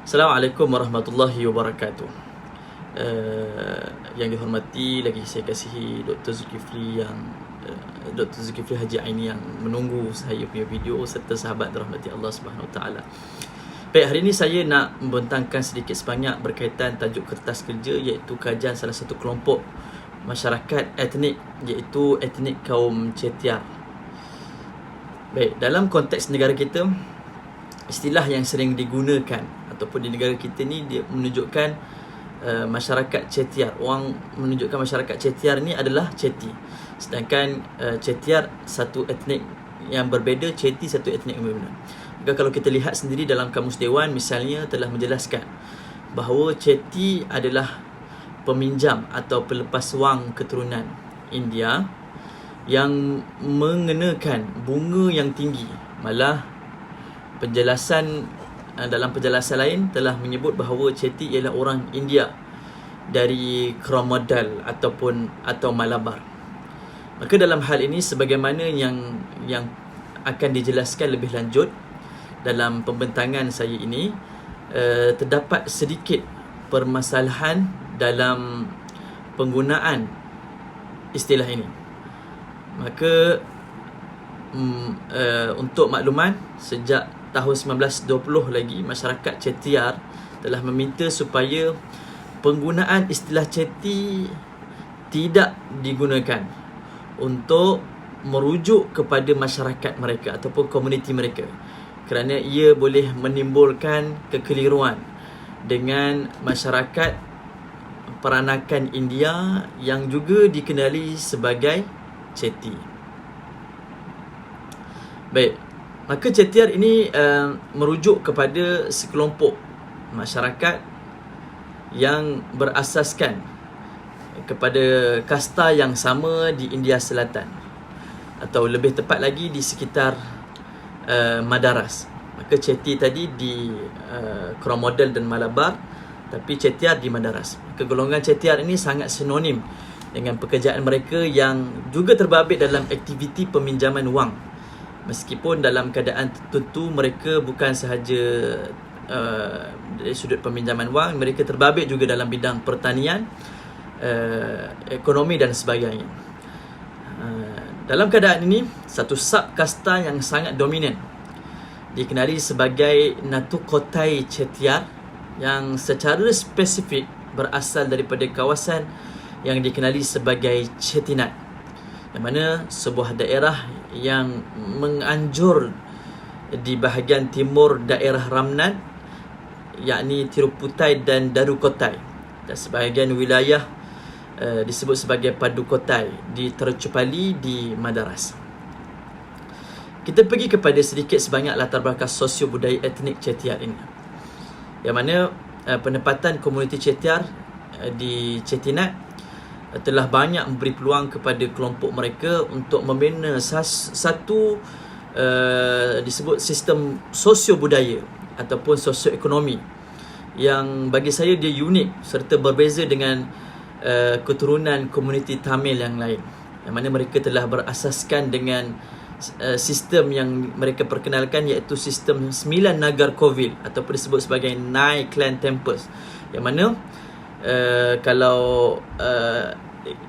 Assalamualaikum warahmatullahi wabarakatuh. Yang dihormati lagi saya kasihi Dr. Zulkifli Dr. Zulkifli Haji Aini yang menunggu saya punya video serta sahabat dirahmati Allah Subhanahu Wa Taala. Baik, hari ini saya nak membentangkan sedikit sebanyak berkaitan tajuk kertas kerja, iaitu kajian salah satu kelompok masyarakat etnik, iaitu etnik kaum Chettiar. Baik, dalam konteks negara kita, istilah yang sering digunakan ataupun di negara kita ni dia menunjukkan masyarakat Chettiar. Orang menunjukkan masyarakat Chettiar ni adalah Chetty. Sedangkan Chettiar satu etnik yang berbeza, Chetty satu etnik yang berbeza. Maka kalau kita lihat sendiri dalam Kamus Dewan misalnya telah menjelaskan bahawa Chetty adalah peminjam atau pelepas wang keturunan India yang mengenakan bunga yang tinggi. Malah dalam penjelasan lain telah menyebut bahawa Chetty ialah orang India dari Coromandel atau Malabar. Maka dalam hal ini, sebagaimana yang akan dijelaskan lebih lanjut dalam pembentangan saya ini, terdapat sedikit permasalahan dalam penggunaan istilah ini. Maka untuk makluman, sejak tahun 1920 lagi masyarakat Chettiar telah meminta supaya penggunaan istilah Chetty tidak digunakan untuk merujuk kepada masyarakat mereka ataupun komuniti mereka, kerana ia boleh menimbulkan kekeliruan dengan masyarakat peranakan India yang juga dikenali sebagai Chetty. Baik, maka Chettiar ini merujuk kepada sekelompok masyarakat yang berasaskan kepada kasta yang sama di India Selatan, atau lebih tepat lagi di sekitar Madaras. Maka Chetty tadi di Coromandel dan Malabar, tapi Chettiar di Madaras. Maka golongan Chettiar ini sangat sinonim dengan pekerjaan mereka yang juga terbabit dalam aktiviti peminjaman wang. Meskipun dalam keadaan tertentu mereka bukan sahaja dari sudut peminjaman wang, mereka terbabit juga dalam bidang pertanian, ekonomi dan sebagainya. Dalam keadaan ini, satu sub kasta yang sangat dominan dikenali sebagai Natukotai Chettiar, yang secara spesifik berasal daripada kawasan yang dikenali sebagai Chettinad, yang mana sebuah daerah yang menganjur di bahagian timur daerah Ramnan, yakni Tiruputai dan Darukotai, dan sebahagian wilayah disebut sebagai Padukotai di Terucupali di Madaras. Kita pergi kepada sedikit sebanyak latar belakang sosio budaya etnik Chettiar ini, yang mana penempatan komuniti Chettiar di Chettinad telah banyak memberi peluang kepada kelompok mereka untuk membina satu disebut sistem sosio-budaya ataupun sosioekonomi yang bagi saya dia unik serta berbeza dengan keturunan komuniti Tamil yang lain, yang mana mereka telah berasaskan dengan sistem yang mereka perkenalkan, iaitu sistem 9 Nagarkovil ataupun disebut sebagai 9 Clan Temples, yang mana kalau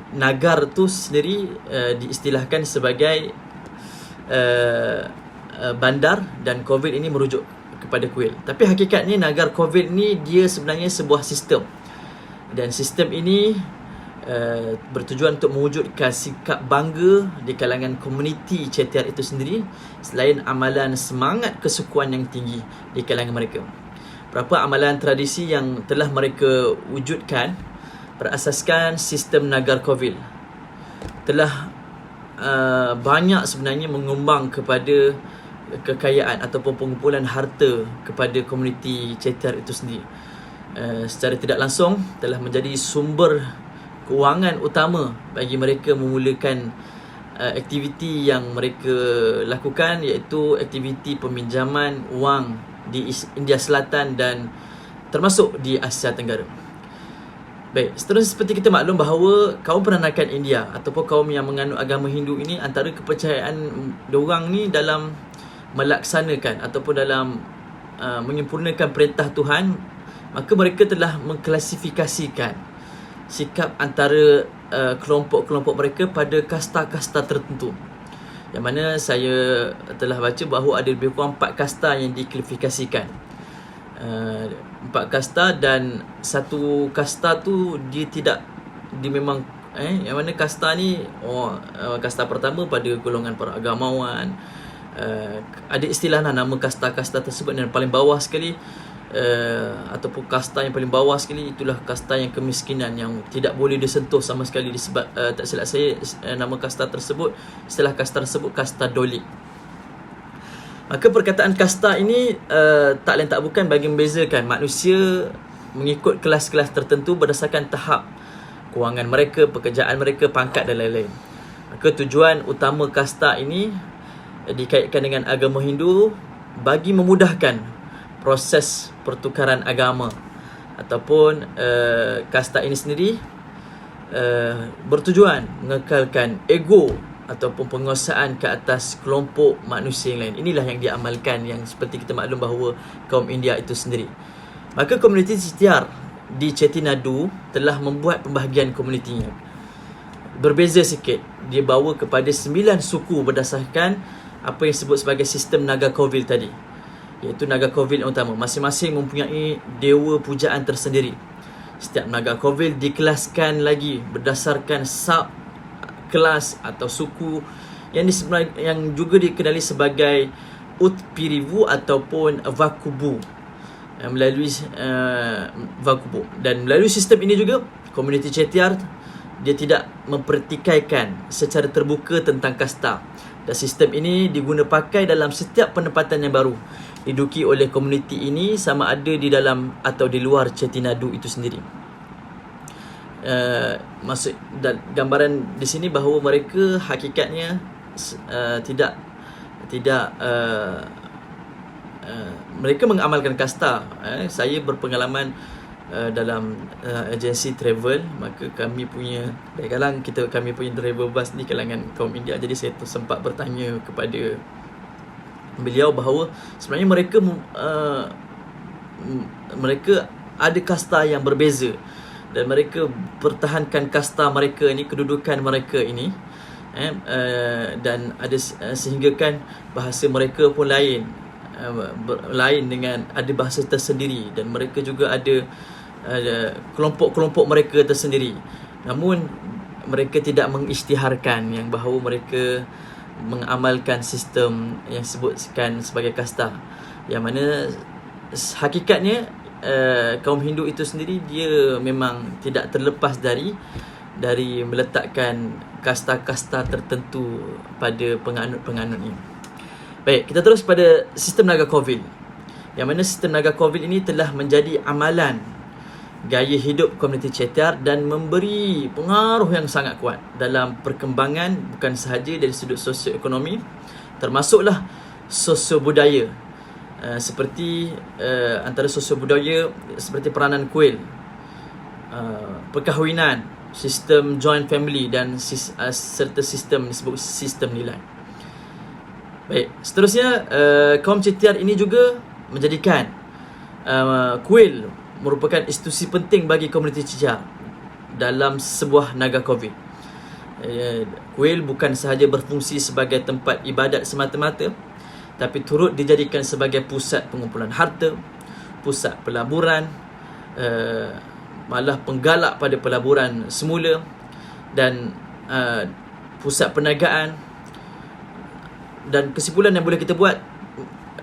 Nagar tu sendiri diistilahkan sebagai bandar, dan Kovil ini merujuk kepada kuil. Tapi hakikatnya Nagar Kovil ni dia sebenarnya sebuah sistem, dan sistem ini bertujuan untuk mewujudkan sikap bangga di kalangan komuniti Chettiar itu sendiri, selain amalan semangat kesukuan yang tinggi di kalangan mereka. Berapa amalan tradisi yang telah mereka wujudkan berasaskan sistem Nagarkovil telah banyak sebenarnya menyumbang kepada kekayaan ataupun pengumpulan harta kepada komuniti Chettiar itu sendiri. Secara tidak langsung telah menjadi sumber kewangan utama bagi mereka memulakan aktiviti yang mereka lakukan, iaitu aktiviti peminjaman wang di India Selatan dan termasuk di Asia Tenggara. Baik, seterusnya seperti kita maklum bahawa kaum peranakan India ataupun kaum yang menganut agama Hindu ini, antara kepercayaan diorang ni dalam melaksanakan ataupun dalam menyempurnakan perintah Tuhan, maka mereka telah mengklasifikasikan sikap antara kelompok-kelompok mereka pada kasta-kasta tertentu. Yang mana saya telah baca bahawa ada lebih kurang 4 kasta yang diklasifikasikan. 4 kasta, dan satu kasta tu dia tidak, dia memang yang mana kasta ni, kasta pertama pada golongan para agamawan. Ada istilah nama kasta-kasta tersebut, dan paling bawah sekali ataupun kasta yang paling bawah sekali itulah kasta yang kemiskinan, yang tidak boleh disentuh sama sekali disebab tak silap saya nama kasta tersebut, istilah kasta tersebut kasta dolik. Maka perkataan kasta ini tak lain tak bukan bagi membezakan manusia mengikut kelas-kelas tertentu berdasarkan tahap kewangan mereka, pekerjaan mereka, pangkat dan lain-lain. Maka tujuan utama kasta ini dikaitkan dengan agama Hindu bagi memudahkan proses pertukaran agama, ataupun kasta ini sendiri bertujuan mengekalkan ego ataupun penguasaan ke atas kelompok manusia yang lain. Inilah yang diamalkan, yang seperti kita maklum bahawa kaum India itu sendiri. Maka komuniti Chettiar di Chettinadu telah membuat pembahagian komunitinya. Berbeza sikit, dia bawa kepada 9 suku berdasarkan apa yang disebut sebagai sistem Nagakovil tadi, iaitu Nagakovil yang utama. Masing-masing mempunyai dewa pujaan tersendiri. Setiap Nagakovil dikelaskan lagi berdasarkan sub kelas atau suku yang juga dikenali sebagai Utpirivu ataupun Vakubu, melalui Vakubu. Dan melalui sistem ini juga komuniti Chettiar dia tidak mempertikaikan secara terbuka tentang kasta, dan sistem ini diguna pakai dalam setiap penempatan yang baru diduduki oleh komuniti ini, sama ada di dalam atau di luar Chettinadu itu sendiri. Maksud dan gambaran di sini bahawa mereka hakikatnya tidak mereka mengamalkan kasta. Saya berpengalaman dalam agensi travel, maka kami punya kami punya driver bus di kalangan kaum India. Jadi saya sempat bertanya kepada beliau bahawa sebenarnya mereka ada kasta yang berbeza, dan mereka pertahankan kasta mereka ini, kedudukan mereka ini, dan ada sehinggakan bahasa mereka pun lain dengan ada bahasa tersendiri, dan mereka juga ada kelompok-kelompok mereka tersendiri. Namun mereka tidak mengisytiharkan yang bahawa mereka mengamalkan sistem yang disebutkan sebagai kasta, yang mana hakikatnya kaum Hindu itu sendiri dia memang tidak terlepas dari meletakkan kasta-kasta tertentu pada penganut-penganut ini. Baik, kita terus pada sistem Nagakovil, yang mana sistem Nagakovil ini telah menjadi amalan gaya hidup komuniti Chettiar dan memberi pengaruh yang sangat kuat dalam perkembangan bukan sahaja dari sudut sosioekonomi, termasuklah sosio-budaya. Seperti antara sosio-budaya seperti peranan kuil, perkahwinan, sistem joint family, dan serta sistem disebut sistem nilai. Baik, seterusnya kaum Chettiar ini juga menjadikan kuil merupakan institusi penting bagi komuniti Chettiar dalam sebuah Nagakovil. Kuil bukan sahaja berfungsi sebagai tempat ibadat semata-mata, tapi turut dijadikan sebagai pusat pengumpulan harta, pusat pelaburan, malah penggalak pada pelaburan semula, dan pusat perniagaan. Dan kesimpulan yang boleh kita buat,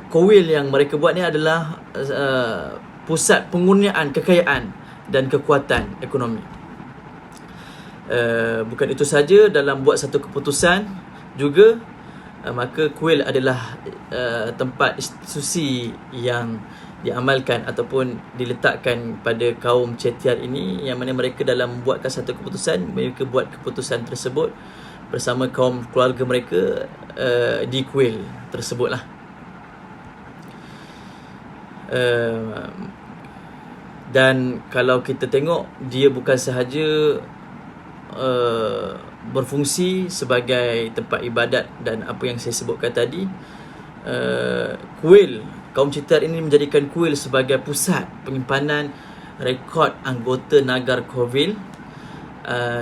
kuil yang mereka buat ni adalah pusat pengurniaan kekayaan dan kekuatan ekonomi. Bukan itu saja, dalam buat satu keputusan juga, maka kuil adalah tempat institusi yang diamalkan ataupun diletakkan pada kaum Chettiar ini, yang mana mereka dalam membuatkan satu keputusan, mereka buat keputusan tersebut bersama kaum keluarga mereka di kuil tersebutlah. Dan kalau kita tengok, dia bukan sahaja berfungsi sebagai tempat ibadat dan apa yang saya sebutkan tadi, kuil kaum Cetiar ini menjadikan Kuil sebagai pusat penyimpanan rekod anggota Nagar Kovil,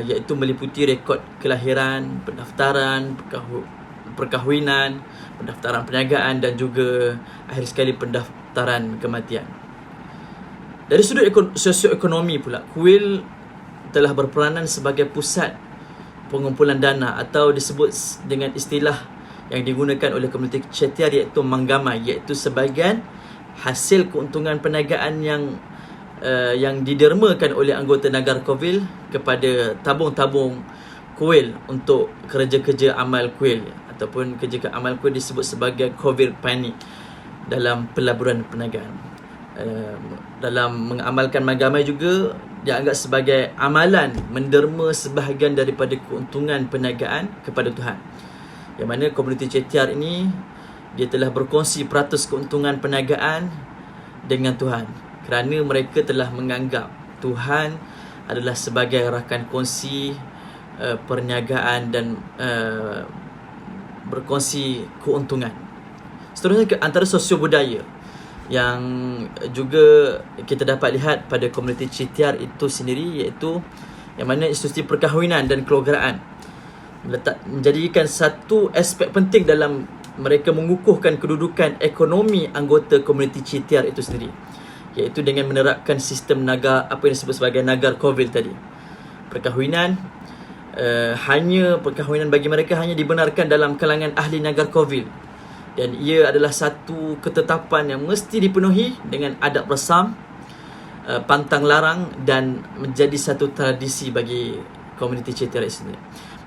iaitu meliputi rekod kelahiran, pendaftaran, perkahwinan, pendaftaran perniagaan dan juga akhir sekali pendaftaran kematian. Dari sudut sosioekonomi pula, Kuil telah berperanan sebagai pusat pengumpulan dana atau disebut dengan istilah yang digunakan oleh komuniti Cetiar iaitu manggamai, iaitu sebahagian hasil keuntungan perniagaan yang didermakan oleh anggota Nagar Kovil kepada tabung-tabung Kuil untuk kerja-kerja amal Kuil ataupun kerja amal Kuil disebut sebagai Kovil Pani dalam pelaburan perniagaan. Dalam mengamalkan manggamai juga dianggap sebagai amalan menderma sebahagian daripada keuntungan perniagaan kepada Tuhan, yang mana komuniti Cetiar ini dia telah berkongsi peratus keuntungan perniagaan dengan Tuhan kerana mereka telah menganggap Tuhan adalah sebagai rakan kongsi perniagaan dan berkongsi keuntungan. Seterusnya antara sosio budaya yang juga kita dapat lihat pada komuniti Cetiar itu sendiri, iaitu yang mana institusi perkahwinan dan keluargaan menjadikan satu aspek penting dalam mereka mengukuhkan kedudukan ekonomi anggota komuniti Cetiar itu sendiri, iaitu dengan menerapkan sistem nagar, apa yang disebut sebagai Nagar Kovil tadi. Perkahwinan perkahwinan bagi mereka hanya dibenarkan dalam kalangan ahli Nagar Kovil, dan ia adalah satu ketetapan yang mesti dipenuhi dengan adab resam, pantang larang dan menjadi satu tradisi bagi komuniti Cetiar sendiri.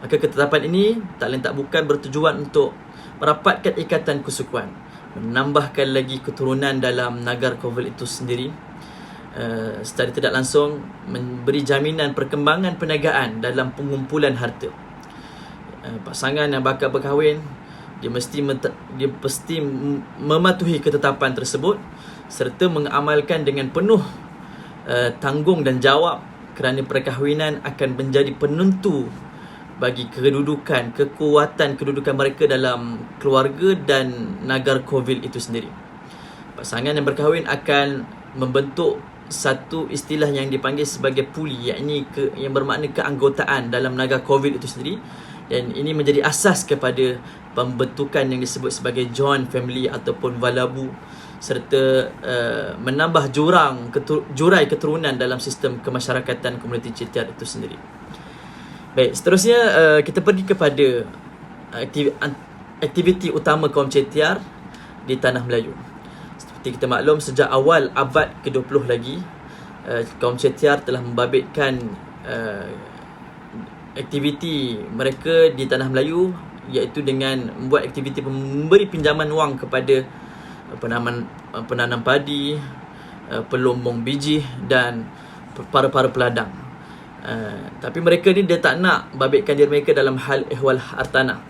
Maka ketetapan ini tak lain tak bukan bertujuan untuk merapatkan ikatan kesukuan, menambahkan lagi keturunan dalam Nagar Kovil itu sendiri, secara tidak langsung memberi jaminan perkembangan perniagaan dalam pengumpulan harta. Pasangan yang bakal berkahwin dia mesti mematuhi ketetapan tersebut serta mengamalkan dengan penuh tanggung dan jawab, kerana perkahwinan akan menjadi penentu bagi kekuatan kedudukan mereka dalam keluarga dan Nagar Kovil itu sendiri. Pasangan yang berkahwin akan membentuk satu istilah yang dipanggil sebagai puli, iaitu yang bermakna keanggotaan dalam Nagar Kovil itu sendiri, dan ini menjadi asas kepada pembentukan yang disebut sebagai joint family ataupun valabu, serta menambah jurai keturunan dalam sistem kemasyarakatan komuniti Cetiar itu sendiri. Baik, seterusnya kita pergi kepada aktiviti utama kaum Cetiar di Tanah Melayu. Seperti kita maklum, sejak awal abad ke-20 lagi, kaum Cetiar telah membabitkan aktiviti mereka di Tanah Melayu, iaitu dengan membuat aktiviti memberi pinjaman wang kepada penanam padi, pelombong biji dan para peladang. Tapi mereka ni dia tak nak babitkan diri mereka dalam hal ehwal hartanah.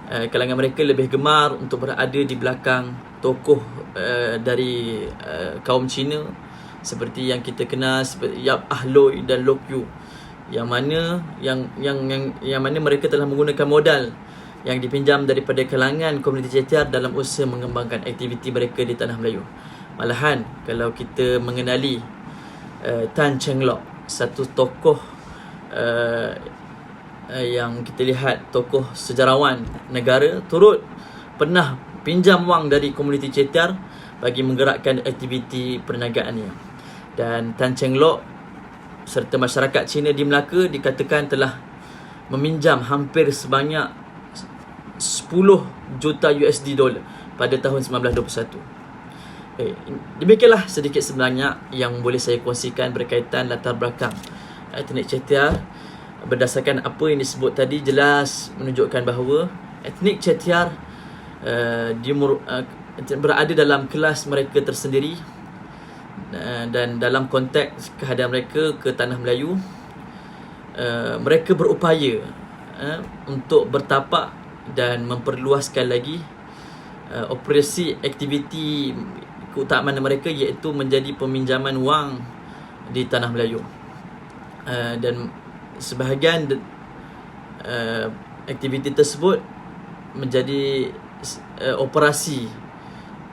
Kalangan mereka lebih gemar untuk berada di belakang tokoh dari kaum Cina seperti yang kita kenal seperti Yap Ah Loy dan Lok Yu, yang mana mereka telah menggunakan modal yang dipinjam daripada kalangan komuniti Cetiar dalam usaha mengembangkan aktiviti mereka di Tanah Melayu. Malahan kalau kita mengenali Tan Cheng Lock, satu tokoh yang kita lihat tokoh sejarawan negara, turut pernah pinjam wang dari komuniti Cetiar bagi menggerakkan aktiviti perniagaannya. Dan Tan Cheng Lock serta masyarakat Cina di Melaka dikatakan telah meminjam hampir sebanyak 10 juta USD dolar pada tahun 1921. Demikianlah sedikit sebenarnya yang boleh saya kongsikan berkaitan latar belakang etnik Cetiar. Berdasarkan apa yang disebut tadi, jelas menunjukkan bahawa etnik Cetiar berada dalam kelas mereka tersendiri, dan dalam konteks kehadiran mereka ke Tanah Melayu, mereka berupaya untuk bertapak dan memperluaskan lagi operasi aktiviti keutamaan mereka, iaitu menjadi peminjaman wang di Tanah Melayu. Dan sebahagian aktiviti tersebut menjadi operasi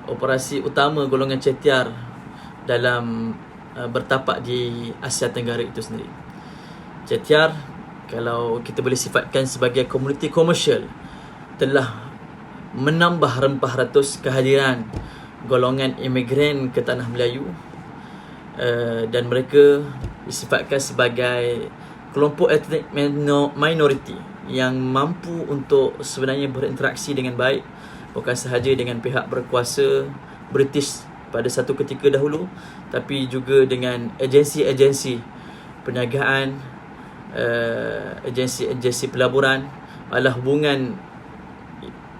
operasi utama golongan Chettiar dalam bertapak di Asia Tenggara itu sendiri. Chettiar, kalau kita boleh sifatkan sebagai komuniti komersial, telah menambah rempah ratus kehadiran golongan imigran ke tanah Melayu, dan mereka disifatkan sebagai kelompok etnik minoriti yang mampu untuk sebenarnya berinteraksi dengan baik, bukan sahaja dengan pihak berkuasa British pada satu ketika dahulu, tapi juga dengan agensi-agensi perniagaan, agensi-agensi pelaburan. Malah hubungan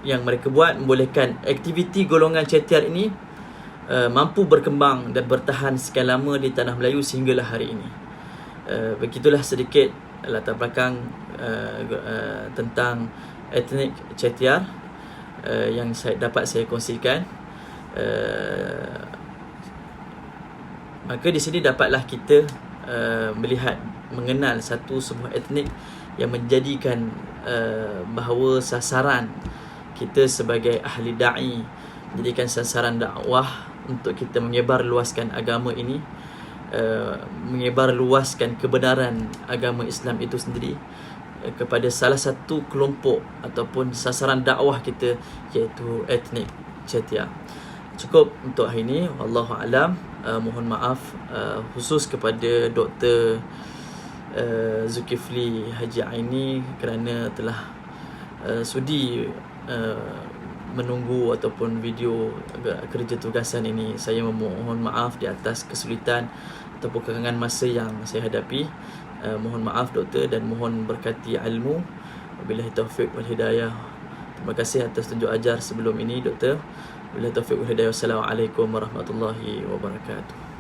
yang mereka buat membolehkan aktiviti golongan Chettiar ini mampu berkembang dan bertahan sekian lama di tanah Melayu sehinggalah hari ini. Begitulah sedikit latar belakang tentang etnik Chettiar yang dapat saya kongsikan. Maka di sini dapatlah kita melihat, mengenal sebuah etnik yang menjadikan bahawa sasaran kita sebagai ahli da'i, menjadikan sasaran dakwah untuk kita menyebar luaskan agama ini, menyebar luaskan kebenaran agama Islam itu sendiri kepada salah satu kelompok ataupun sasaran dakwah kita, iaitu etnik Chettiar. Cukup untuk hari ini. Wallahu alam. Mohon maaf khusus kepada Dr. Zulkifli Haji Aini kerana telah sudi menunggu ataupun video kerja tugasan ini. Saya memohon maaf di atas kesulitan ataupun kekangan masa yang saya hadapi. Mohon maaf doktor dan mohon berkati ilmu. Wabillahi taufiq wal hidayah. Terima kasih atas tunjuk ajar sebelum ini doktor. Wabillahi taufiq wal hidayah. Wassalamualaikum warahmatullahi wabarakatuh.